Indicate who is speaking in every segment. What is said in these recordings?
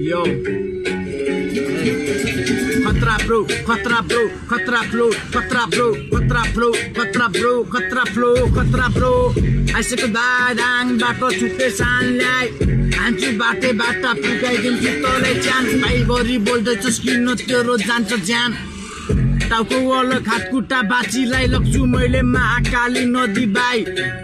Speaker 1: Yo. Khatra bro, khatra bro, khatra flow, khatra bro, khatra flow, khatra bro, khatra flow, khatra bro. आइसेको दादाङ बाटो छुट्टे सानलाई हान्छु बाटे बाटा पुगाइदिन्छु तँलाई च्यान भाइभरि बोल्दैछस् किन तेरो जान्छ ज्यान टाउको वल खाटकुटा बाचीलाई लग्छु मैले महाकाली नदी बाई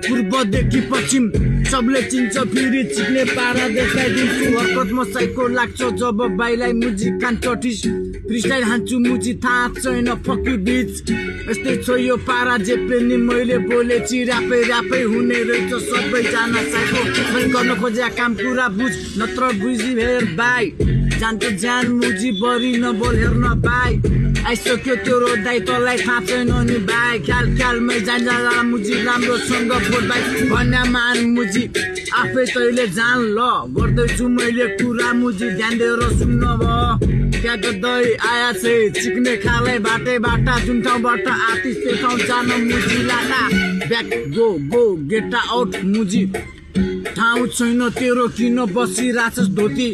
Speaker 1: पूर्वदेखि पश्चिम सबले चिन्छ फेरि चिक्ने पारा देखाइदिन्छु हरकत मसाइको लाग्छ जब बाइलाई मुजी कान चटिस फ्रीस्टाइल हान्छु मुजी थाहा छैन फकी बिच यस्तै छ यो पारा जे पनि मैले बोलेछि र्यापै र्यापै हुने रहेछ सबैजना साइको मैले गर्न खोजेका काम कुरा बुझ नत्र बुझी हेर बाई जान्छ ज्यान मुजी बढी नबोल हेर्न बाई आइसक्यो तेरो दाइ तँलाई थाहा छैन नि बाई ख्याल ख्यालमै जान्छ मुजी राम्रोसँग बोल बाई भन्या मान मुजी आफै तैँले जान ल गर्दैछु मैले कुरा मुजी ध्यान दिएर सुन्न भयो त्यहाँको दही आया छे चिक्ने खालै बाटे बाटा जुन ठाउँबाट आतिस त्यो ठाउँ जान मुजी लाटा back go go get out मुजी ठाउँ छैन तेरो किन बसिरहेछस् धोती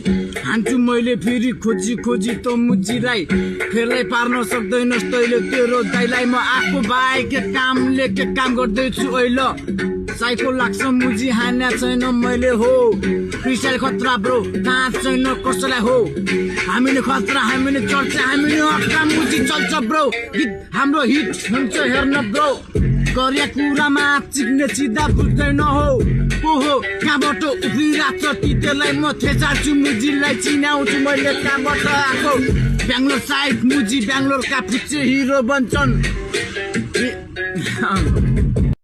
Speaker 1: हान्छु मैले फेरि खोजी खोजी त मुजीलाई फेरलाई पार्न सक्दैनस् तैँले तेरो दाइलाई म आफू बाहेक कामले के काम गर्दैछु अहिले साइको लाग्छ मुजी हान्या छैन मैले हो फ्रीस्टाइल खतरा ब्रो थाहा छैन कसैलाई हो हामीले खतरा हामीले चल्छ हामीले हक्का मुजी चल्छ ब्रो गीत हाम्रो हिट हुन्छ हेर्न ब्रो गरिया कुरामा चिक्ने चिदा बुझ्दैन हो हो कहाँबाट उफ्रिरहेछ तितेलाई म थेचार्छु मुजीलाई चिनाउँछु मैले कहाँबाट आएको बेङ्गलोर साइड मुजी बेङ्गलोरका फुच्चे हिरो बन्छन्